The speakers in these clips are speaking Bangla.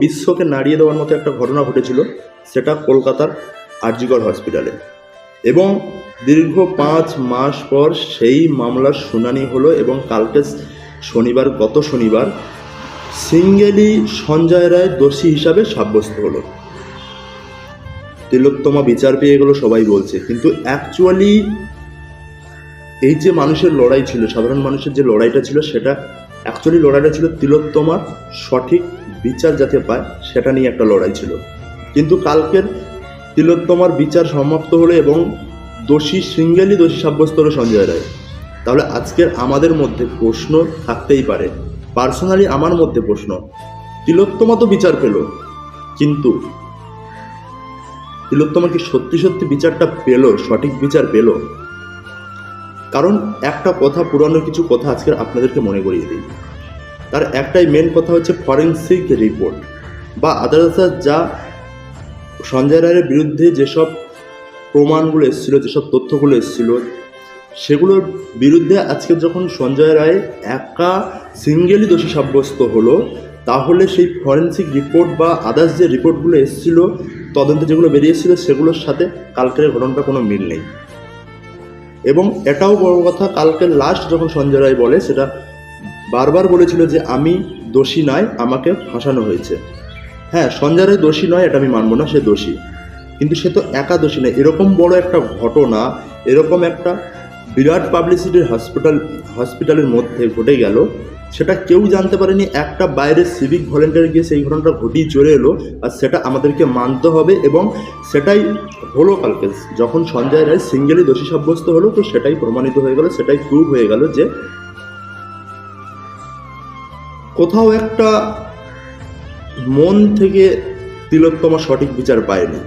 বিশ্বকে নাড়িয়ে দেওয়ার মতো একটা ঘটনা ঘটেছিল, সেটা কলকাতার আরজিকর হসপিটালে। এবং দীর্ঘ 5 মাস পর সেই মামলার শুনানি হলো এবং কালকে গত শনিবার সিঙ্গেলি সঞ্জয় রায় দোষী হিসাবে সাব্যস্ত হলো। তিলোত্তমা বিচার পেয়ে গেল সবাই বলছে, কিন্তু অ্যাকচুয়ালি এই যে মানুষের লড়াই ছিল, সাধারণ মানুষের যে লড়াইটা ছিল, সেটা অ্যাকচুয়ালি লড়াইটা ছিল তিলোত্তমার সঠিক বিচার যাতে পায় সেটা নিয়ে একটা লড়াই ছিল। কিন্তু কালকের তিলোত্তমার বিচার সমাপ্ত হলো এবং সিঙ্গেলি দোষী সাব্যস্ত হলো সঞ্জয় রায়। তাহলে আজকের আমাদের মধ্যে প্রশ্ন থাকতেই পারে, পার্সোনালি আমার মধ্যে প্রশ্ন, তিলোত্তমা তো বিচার পেল, কিন্তু তিলোত্তমা কি সত্যি সত্যি বিচারটা পেল, সঠিক বিচার পেল? কারণ একটা কথা, পুরানো কিছু কথা আজকের আপনাদেরকে মনে করিয়ে দিই। তার একটাই মেন কথা হচ্ছে ফরেন্সিক রিপোর্ট বা আদালতে যা সঞ্জয় রায়ের বিরুদ্ধে যেসব প্রমাণগুলো এসেছিলো, যেসব তথ্যগুলো এসেছিলো, সেগুলোর বিরুদ্ধে আজকে যখন সঞ্জয় রায় একা সিঙ্গেলি দোষী সাব্যস্ত হলো, তাহলে সেই ফরেন্সিক রিপোর্ট বা আদার্স যে রিপোর্টগুলো এসেছিলো, তদন্তে যেগুলো বেরিয়েছিল, সেগুলোর সাথে কালকের ঘটনাটা কোনো মিল নেই। এবং এটাও বড় কথা, কালকে লাস্ট যখন সঞ্জয় রায় বলে, সেটা বারবার বলেছিল যে আমি দোষী নয়, আমাকে ফাঁসানো হয়েছে। হ্যাঁ, সঞ্জয় রায় দোষী নয়, এটা আমি মানব না, সে দোষী, কিন্তু সে তো একা দোষী নয়। এরকম বড় একটা ঘটনা, এরকম একটা বিরাট পাবলিসিটির হসপিটালের মধ্যে ঘটে গেল, সেটা কেউ জানতে পারেনি। একটা বাইরের সিভিক ভলেন্টিয়ার গিয়ে সেই ঘটনাটা ঘটিয়ে চলে এলো, আর সেটা আমাদেরকে মানতে হবে। এবং সেটাই হলো কালকে, যখন সঞ্জয় রায় সিঙ্গেলি দোষী সাব্যস্ত হলো, তো সেটাই প্রমাণিত হয়ে গেল, সেটাই প্রুভ হয়ে গেল যে কোথাও একটা মন থেকে তিলোত্তমা সঠিক বিচার পায়নি।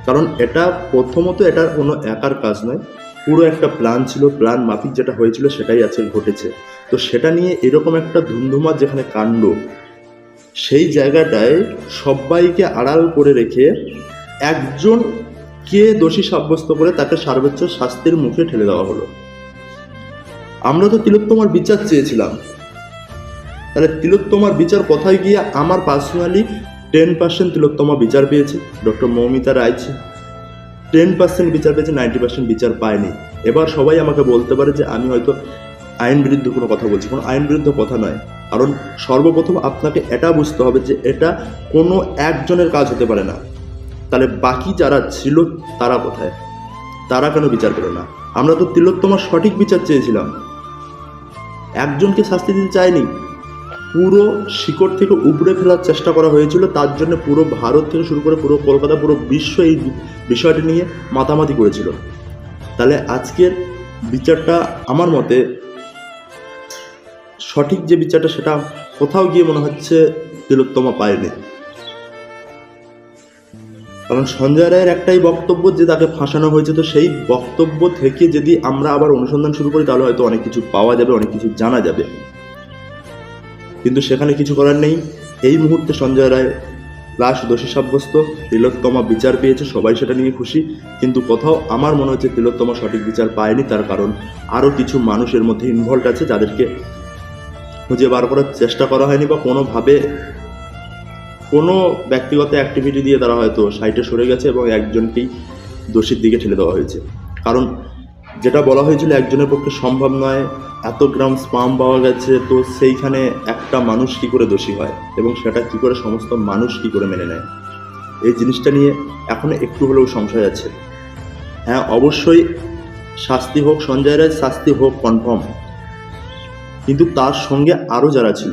কারণ এটা প্রথমত এটা কোনো একার কাজ নয়, পুরো একটা প্ল্যান ছিল, প্ল্যান মাফিক যেটা হয়েছিল সেটাই আজকে ঘটেছে। তো সেটা নিয়ে এরকম একটা ধুন্ধুমা যেখানে কাণ্ড, সেই জায়গাটায় সবাইকে আড়াল করে রেখে একজনকে দোষী সাব্যস্ত করে তাকে সর্বোচ্চ শাস্তির মুখে ঠেলে দেওয়া হলো। আমরা তো তিলোত্তমার বিচার চেয়েছিলাম, তাহলে তিলোত্তমার বিচার কোথায় গিয়ে? আমার পার্সোনালি 10% তিলোত্তমা বিচার পেয়েছে, ডক্টর মৌমিতা রায় 10% বিচার পেয়েছে, 90% বিচার পায়নি। এবার সবাই আমাকে বলতে পারে যে আমি হয়তো আইন বিরুদ্ধে কোনো কথা বলছি, কোনো আইন বিরুদ্ধ কথা নয়। কারণ সর্বপ্রথম আপনাকে এটা বুঝতে হবে যে এটা কোনো একজনের কাজ হতে পারে না। তাহলে বাকি যারা ছিল তারা কোথায়? তারা কেন বিচার পেল না? আমরা তো তিলোত্তমার সঠিক বিচার চেয়েছিলাম, একজনকে শাস্তি দিতে চাইনি, পুরো শিকড় থেকে উপড়ে ফেলার চেষ্টা করা হয়েছিল। তার জন্য পুরো ভারত থেকে শুরু করে পুরো কলকাতা, পুরো বিশ্ব এই বিষয়টি নিয়ে মাতামাতি করেছিল। তাহলে আজকের বিচারটা আমার মতে সঠিক যে বিচারটা, সেটা কোথাও গিয়ে মনে হচ্ছে তিলোত্তমা পায়নি। কারণ সঞ্জয় রায়ের একটাই বক্তব্য যে তাকে ফাঁসানো হয়েছে, তো সেই বক্তব্য থেকে যদি আমরা আবার অনুসন্ধান শুরু করি, তাহলে হয়তো অনেক কিছু পাওয়া যাবে, অনেক কিছু জানা যাবে। কিন্তু সেখানে কিছু করার নেই। এই মুহূর্তে সঞ্জয় রায় লাস্ট দোষী সাব্যস্ত, তিলোত্তমা বিচার পেয়েছে, সবাই সেটা নিয়ে খুশি। কিন্তু কোথাও আমার মনে হচ্ছে তিলোত্তমা সঠিক বিচার পায়নি। তার কারণ আরও কিছু মানুষের মধ্যে ইনভলভ আছে, যাদেরকে খুঁজে বার করার চেষ্টা করা হয়নি, বা কোনোভাবে কোনো ব্যক্তিগত অ্যাক্টিভিটি দিয়ে তারা হয়তো সাইডে সরে গেছে এবং একজনকেই দোষীর দিকে ঠেলে দেওয়া হয়েছে। কারণ যেটা বলা হয়েছিল একজনের পক্ষে সম্ভব নয়, এত গ্রাম স্পাম পাওয়া গেছে, তো সেইখানে একটা মানুষ কী করে দোষী হয় এবং সেটা কী করে সমস্ত মানুষ কী করে মেনে নেয়, এই জিনিসটা নিয়ে এখনও একটু হলেও সংশয় আছে। হ্যাঁ, অবশ্যই শাস্তি হোক, সঞ্জয় রায় শাস্তি হোক কনফার্ম, কিন্তু তার সঙ্গে আরও যারা ছিল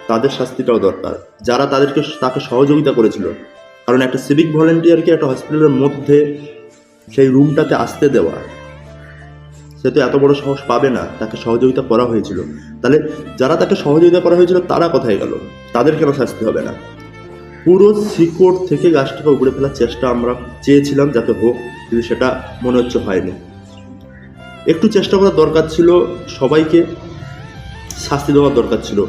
তাদের শাস্তিটাও দরকার, যারা তাকে সহযোগিতা করেছিল। কারণ একটা সিভিক ভলেন্টিয়ারকে একটা হসপিটালের মধ্যে সেই রুমটাতে আসতে দেওয়া, সে তো এত বড় সাহস পাবে না, তাকে সহযোগিতা করা হয়েছিল। তাহলে যারা তাকে সহযোগিতা করা হয়েছিল তারা কোথায় গেল? তাদের কেন শাস্তি হবে না? পুরো শিকড় থেকে গাছটাকে উপড়ে ফেলার চেষ্টা আমরা চেয়েছিলাম যাতে হোক, কিন্তু সেটা মনে হচ্ছে হয়নি। একটু চেষ্টা করার দরকার ছিল, সবাইকে শাস্তি দেওয়ার দরকার ছিল।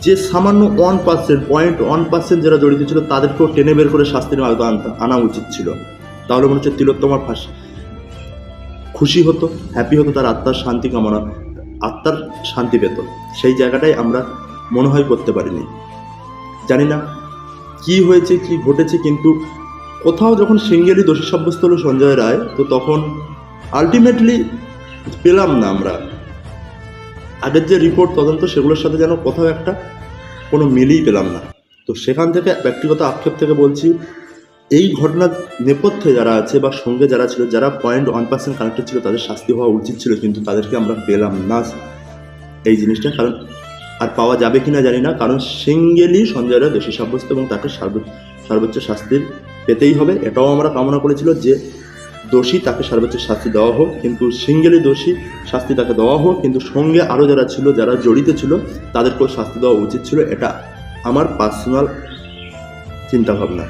যে সামান্য 1% যারা জড়িত ছিল তাদেরকেও টেনে বের করে শাস্তির আওতায় আনা উচিত ছিল। তাহলে মনে হচ্ছে তিলোত্তমার খুশি হতো, হ্যাপি হতো, তার আত্মার শান্তি পেত। সেই জায়গাটাই আমরা মনে হয় করতে পারিনি। জানি না কি হয়েছে কি ঘটেছে, কিন্তু কোথাও যখন সিঙ্গেলি দোষী সাব্যস্ত হলো সঞ্জয় রায়, তো তখন আলটিমেটলি পেলাম না আমরা আগের যে রিপোর্ট তদন্ত সেগুলোর সাথে যেন কোথাও একটা কোনো মিলই পেলাম না। তো সেখান থেকে ব্যক্তিগত আক্ষেপ থেকে বলছি, এই ঘটনার নেপথ্যে যারা আছে বা সঙ্গে যারা ছিল, যারা 0.1% কানেক্টেড ছিল, তাদের শাস্তি হওয়া উচিত ছিল, কিন্তু তাদেরকে আমরা পেলাম না এই জিনিসটা। কারণ আর পাওয়া যাবে কিনা জানি না, কারণ সিঙ্গেলি সঞ্জয় রায় দোষী সাব্যস্ত এবং তাকে সর্বোচ্চ শাস্তির পেতেই হবে। এটাও আমরা কামনা করেছিল যে দোষী তাকে সর্বোচ্চ শাস্তি দেওয়া হোক, কিন্তু সিঙ্গেলি দোষী শাস্তি তাকে দেওয়া হোক, কিন্তু সঙ্গে আরও যারা ছিল, যারা জড়িত ছিল, তাদেরকেও শাস্তি দেওয়া উচিত ছিল। এটা আমার পার্সোনাল চিন্তাভাবনা।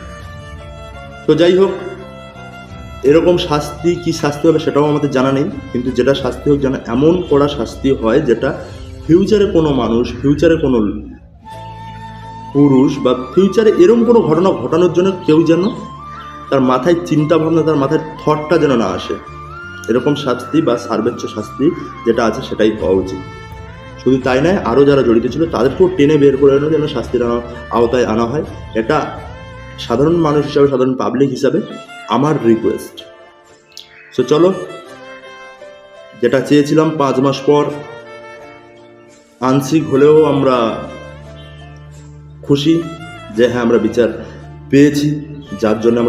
তো যাই হোক, এরকম শাস্তি কি শাস্তি হবে সেটাও আমাদের জানা নেই, কিন্তু যেটা শাস্তি হোক যেন এমন কড়া শাস্তি হয় যেটা ফিউচারে কোনো মানুষ, ফিউচারে কোনো পুরুষ বা ফিউচারে এরকম কোনো ঘটনা ঘটানোর জন্য কেউ যেন তার মাথায় চিন্তা ভাবনা, তার মাথায় থটটা যেন না আসে। এরকম শাস্তি বা সর্বোচ্চ শাস্তি যেটা আছে সেটাই হওয়া উচিত। শুধু তাই নয়, আরও যারা জড়িত ছিল তাদেরকেও টেনে বের করে এনে যেন শাস্তির আওতায় আনা হয়। এটা সাধারণ মানুষ হিসাবে, সাধারণ পাবলিক হিসাবে আমার রিকোয়েস্ট। সো চলো, যেটা চেয়েছিলাম 5 মাস পর আংশিক হলেও আমরা খুশি যে হ্যাঁ আমরা বিচার পেয়েছি, যার জন্য আমরা